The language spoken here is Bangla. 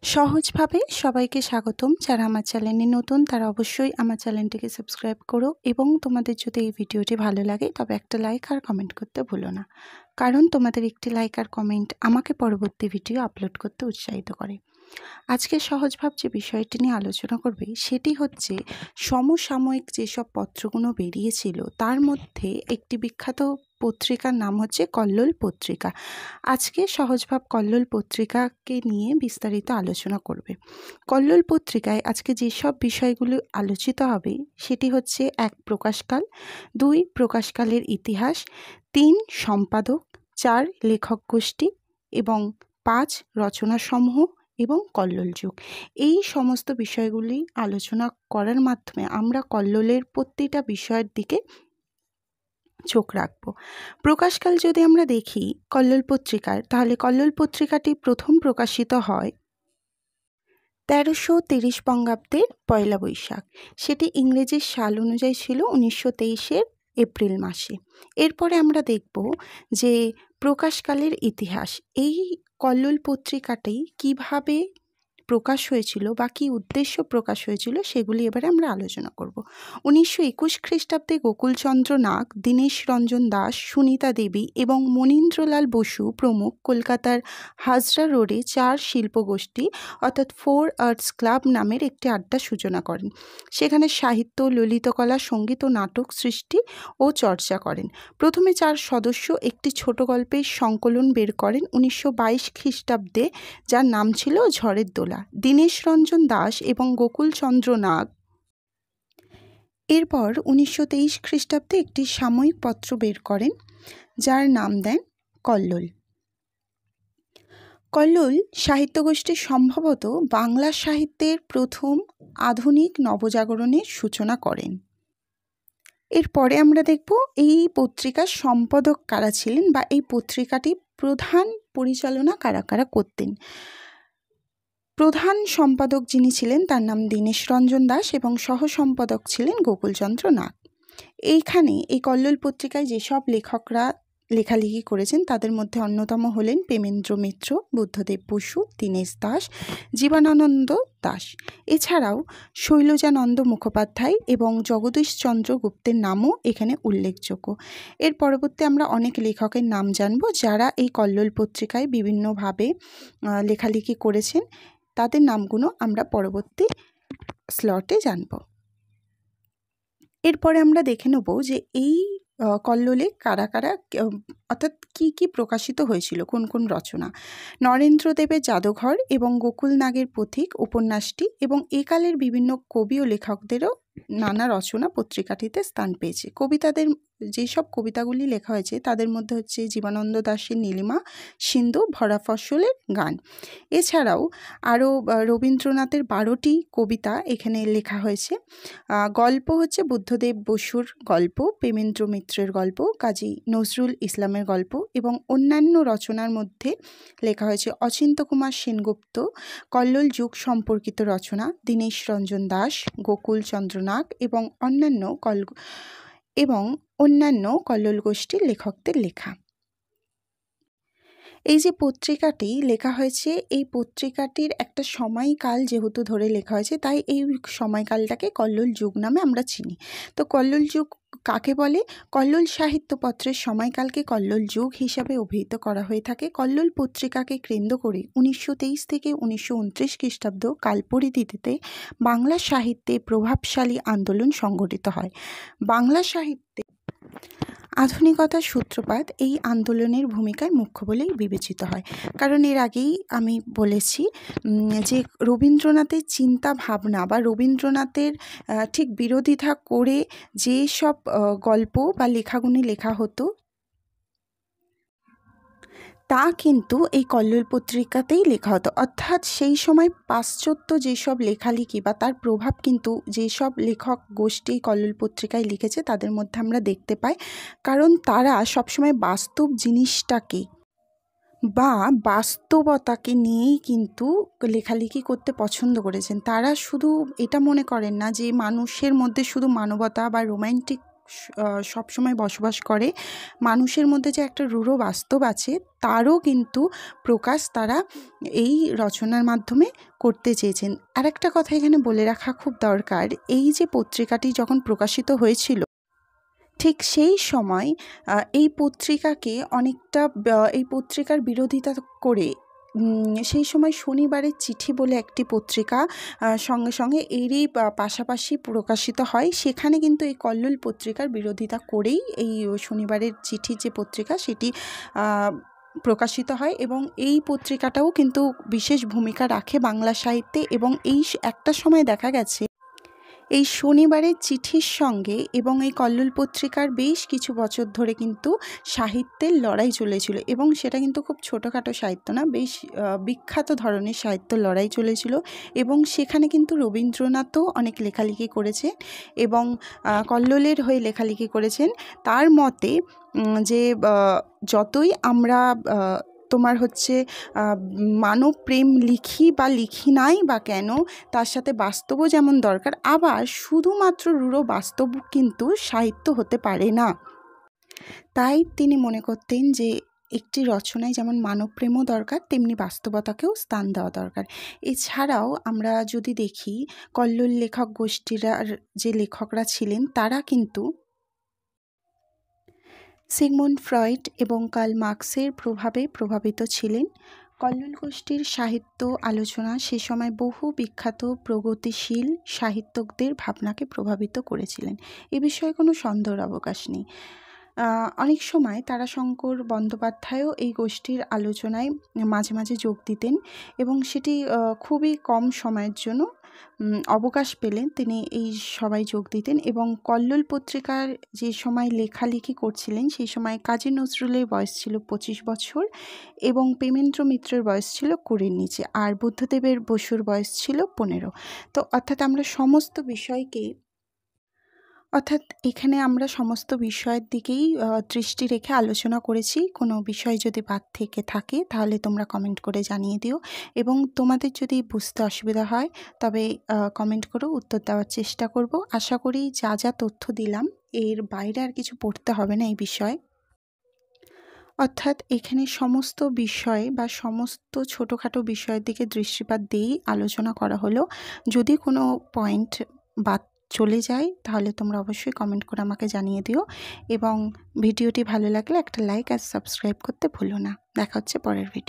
সহজভাবে সবাইকে স্বাগতম। যারা আমার চ্যানেলে নতুন তারা অবশ্যই আমার চ্যানেলটিকে সাবস্ক্রাইব করো এবং তোমাদের যদি এই ভিডিওটি ভালো লাগে তবে একটা লাইক আর কমেন্ট করতে ভুলো না, কারণ তোমাদের একটি লাইক আর কমেন্ট আমাকে পরবর্তী ভিডিও আপলোড করতে উৎসাহিত করে। আজকে সহজভাব যে বিষয়টি নিয়ে আলোচনা করবে সেটি হচ্ছে সমসাময়িক যেসব পত্রগুলো বেরিয়েছিল তার মধ্যে একটি বিখ্যাত পত্রিকার নাম হচ্ছে কল্লোল পত্রিকা। আজকে সহজভাব কল্লোল পত্রিকাকে নিয়ে বিস্তারিত আলোচনা করবে। কল্লোল পত্রিকায় আজকে যেসব বিষয়গুলো আলোচিত হবে সেটি হচ্ছে ১. প্রকাশকাল, ২. প্রকাশকালের ইতিহাস, ৩. সম্পাদক, ৪. লেখক গোষ্ঠী এবং ৫. রচনাসমূহ এবং কল্লোল যুগ। এই সমস্ত বিষয়গুলি আলোচনা করার মাধ্যমে আমরা কল্লোলের প্রতিটা বিষয়ের দিকে চোখ রাখব। প্রকাশকাল যদি আমরা দেখি কল্লোল পত্রিকার, তাহলে কল্লোল পত্রিকাটি প্রথম প্রকাশিত হয় ১৩৩০ বঙ্গাব্দের পয়লা বৈশাখ। সেটি ইংরেজির সাল অনুযায়ী ছিল ১৯২৩-এর এপ্রিল মাসে। এরপরে আমরা দেখব যে প্রকাশকালের ইতিহাস। এই কল্লোল পত্রিকাটি কিভাবে প্রকাশ হয়েছিল বা কী উদ্দেশ্য প্রকাশ হয়েছিল সেগুলি এবারে আমরা আলোচনা করব। ১৯২১ খ্রিস্টাব্দে গোকুলচন্দ্র নাগ, দীনেশ রঞ্জন দাস, সুনিতা দেবী এবং মনীন্দ্রলাল বসু প্রমুখ কলকাতার হাজরা রোডে ৪ শিল্পগোষ্ঠী অর্থাৎ 4 আর্টস ক্লাব নামের একটি আড্ডা সূচনা করেন। সেখানে সাহিত্য, ললিতকলা, সঙ্গীত ও নাটক সৃষ্টি ও চর্চা করেন। প্রথমে ৪ সদস্য একটি ছোট গল্পের সংকলন বের করেন ১৯২২ খ্রিস্টাব্দে, যার নাম ছিল ঝড়ের দোলা। দীনেশ রঞ্জন দাস এবং গোকুলচন্দ্র নাগ এরপর ১৯২৩ খ্রিস্টাব্দে একটি সাময়িক পত্র বের করেন যার নাম দেন কল্লোল। কল্লোল সাহিত্যগোষ্ঠী সম্ভবত বাংলা সাহিত্যের প্রথম আধুনিক নবজাগরণের সূচনা করেন। এরপরে আমরা দেখব এই পত্রিকার সম্পাদক কারা ছিলেন বা এই পত্রিকাটি প্রধান পরিচালনা কারা কারা করতেন। প্রধান সম্পাদক যিনি ছিলেন তার নাম দীনেশ রঞ্জন দাস এবং সহ সম্পাদক ছিলেন গোকুলচন্দ্র নাগ। এইখানে এই কল্লোল পত্রিকায় যেসব লেখকরা লেখালেখি করেছেন তাদের মধ্যে অন্যতম হলেন প্রেমেন্দ্র মিত্র, বুদ্ধদেব বসু, দীনেশ দাস, জীবনানন্দ দাস। এছাড়াও শৈলজানন্দ মুখোপাধ্যায় এবং জগদীশচন্দ্র গুপ্তের নামও এখানে উল্লেখযোগ্য। এর পরবর্তী আমরা অনেক লেখকের নাম জানব যারা এই কল্লোল পত্রিকায় বিভিন্নভাবে লেখালেখি করেছেন। তাদের নামগুলো আমরা পরবর্তী স্লটে জানব। এরপরে আমরা দেখে নেব যে এই কল্লোলে কারা কারা অর্থাৎ কী কী প্রকাশিত হয়েছিল, কোন কোন রচনা। নরেন্দ্রদেবের জাদুঘর এবং গোকুল নাগের পথিক উপন্যাসটি এবং একালের বিভিন্ন কবি ও লেখকদেরও নানা রচনা পত্রিকাটিতে স্থান পেয়েছে। কবিতাদের যেসব কবিতাগুলি লেখা হয়েছে তাদের মধ্যে হচ্ছে জীবনানন্দ দাশের নীলিমা, সিন্ধু, ভরা ফসলের গান। এছাড়াও আরও রবীন্দ্রনাথের ১২টি কবিতা এখানে লেখা হয়েছে। গল্প হচ্ছে বুদ্ধদেব বসুর গল্প, প্রেমেন্দ্র মিত্রের গল্প, কাজী নজরুল ইসলামের গল্প এবং অন্যান্য রচনার মধ্যে লেখা হয়েছে অচিন্ত্য কুমার সেনগুপ্ত কল্লোল যুগ সম্পর্কিত রচনা, দীনেশ রঞ্জন দাস, গোকুলচন্দ্র নাগ এবং অন্যান্য কল্লোল গোষ্ঠীর লেখকদের লেখা। এই যে পত্রিকাটি লেখা হয়েছে এই পত্রিকাটির একটা সময়কাল যেহেতু ধরে লেখা হয়েছে তাই এই সময়কালটাকে কল্লোল যুগ নামে আমরা চিনি। তো কল্লোল যুগ কাকে বলে? কল্লোল সাহিত্যপত্রের সময়কালকে কল্লোল যুগ হিসাবে অভিহিত করা হয়ে থাকে। কল্লোল পত্রিকাকে কেন্দ্র করে ১৯২৩ থেকে ১৯২৯ খ্রিস্টাব্দ কালপরিধিতে বাংলা সাহিত্যে প্রভাবশালী আন্দোলন সংগঠিত হয়। বাংলা সাহিত্যে আধুনিকতার সূত্রপাত এই আন্দোলনের ভূমিকায় মুখ্য বলেই বিবেচিত হয়। কারণ এর আগেই আমি বলেছি যে রবীন্দ্রনাথের চিন্তা ভাবনা বা রবীন্দ্রনাথের ঠিক বিরোধিতা করে যেসব গল্প বা লেখাগুলি লেখা হতো তা কিন্তু এই কল্লোল পত্রিকাতেই লেখা হতো। অর্থাৎ সেই সময় পাশ্চাত্য যেসব লেখালেখি বা তার প্রভাব কিন্তু যেসব লেখক গোষ্ঠী কল্লোল পত্রিকায় লিখেছে তাদের মধ্যে আমরা দেখতে পাই। কারণ তারা সবসময় বাস্তব জিনিসটাকে বা বাস্তবতাকে নিয়েই কিন্তু লেখালেখি করতে পছন্দ করেছেন। তারা শুধু এটা মনে করেন না যে মানুষের মধ্যে শুধু মানবতা বা রোম্যান্টিক সবসময় বসবাস করে, মানুষের মধ্যে যে একটা রূঢ় বাস্তব আছে তারও কিন্তু প্রকাশ তারা এই রচনার মাধ্যমে করতে চেয়েছেন। আর একটা কথা এখানে বলে রাখা খুব দরকার, এই যে পত্রিকাটি যখন প্রকাশিত হয়েছিল ঠিক সেই সময় এই পত্রিকাকে অনেকটা এই পত্রিকার বিরোধিতা করে সেই সময় শনিবারের চিঠি বলে একটি পত্রিকা সঙ্গে সঙ্গে এরই পাশাপাশি প্রকাশিত হয়। সেখানে কিন্তু এই কল্লোল পত্রিকার বিরোধিতা করেই এই শনিবারের চিঠি যে পত্রিকা সেটি প্রকাশিত হয়, এবং এই পত্রিকাটাও কিন্তু বিশেষ ভূমিকা রাখে বাংলা সাহিত্যে। এবং এই একটা সময় দেখা গেছে এই শনিবারের চিঠির সঙ্গে এবং এই কল্লোল পত্রিকার বেশ কিছু বছর ধরে কিন্তু সাহিত্যের লড়াই চলেছিল, এবং সেটা কিন্তু খুব ছোটোখাটো সাহিত্য না, বেশ বিখ্যাত ধরনের সাহিত্য লড়াই চলেছিল। এবং সেখানে কিন্তু রবীন্দ্রনাথও অনেক লেখালেখি করেছে এবং কল্লোলের হয়ে লেখালেখি করেছেন। তার মতে যে যতই আমরা তোমার হচ্ছে মানব প্রেম লিখি বা লিখি নাই বা কেন, তার সাথে বাস্তবও যেমন দরকার, আবার শুধুমাত্র রূঢ় বাস্তব কিন্তু সাহিত্য হতে পারে না। তাই তিনি মনে করতেন যে একটি রচনায় যেমন মানব প্রেমও দরকার, তেমনি বাস্তবতাকেও স্থান দেওয়া দরকার। এছাড়াও আমরা যদি দেখি কল্লোল লেখক গোষ্ঠীর যে লেখকরা ছিলেন তারা কিন্তু সিগমুন্ড ফ্রয়েড এবং কার্ল মার্ক্সের প্রভাবে প্রভাবিত ছিলেন। কল্লোল গোষ্ঠীর সাহিত্য আলোচনা সে সময় বহু বিখ্যাত প্রগতিশীল সাহিত্যকদের ভাবনাকে প্রভাবিত করেছিলেন, এ বিষয়ে কোনো সন্দেহের অবকাশ নেই। অনেক সময় তারাশঙ্কর বন্দ্যোপাধ্যায়ও এই গোষ্ঠীর আলোচনায় মাঝে মাঝে যোগ দিতেন, এবং সেটি খুবই কম সময়ের জন্য অবকাশ পেলেন তিনি এই সভায় যোগ দিতেন। এবং কল্লোল পত্রিকার যে সময় লেখালেখি করছিলেন সেই সময় কাজী নজরুলের বয়স ছিল 25 বছর এবং প্রেমেন্দ্র মিত্রের বয়স ছিল 20-র নিচে, আর বুদ্ধদেবের বসুর বয়স ছিল 15। তো এখানে আমরা সমস্ত বিষয়ের দিকেই দৃষ্টি রেখে আলোচনা করেছি। কোনো বিষয় যদি বাদ থেকে থাকে তাহলে তোমরা কমেন্ট করে জানিয়ে দিও, এবং তোমাদের যদি বুঝতে অসুবিধা হয় তবে কমেন্ট করো, উত্তর দেওয়ার চেষ্টা করব। আশা করি যা যা তথ্য দিলাম এর বাইরে আর কিছু পড়তে হবে না এই বিষয়ে। অর্থাৎ এখানে সমস্ত বিষয় বা সমস্ত ছোটোখাটো বিষয়ের দিকে দৃষ্টিপাত দিয়েই আলোচনা করা হলো। যদি কোনো পয়েন্ট বাদ চলে যায় তাহলে তোমরা অবশ্যই কমেন্ট করে আমাকে জানিয়ে দিও, এবং ভিডিওটি ভালো লাগলে একটা লাইক আর সাবস্ক্রাইব করতে ভুলো না। দেখা হচ্ছে পরের ভিডিও।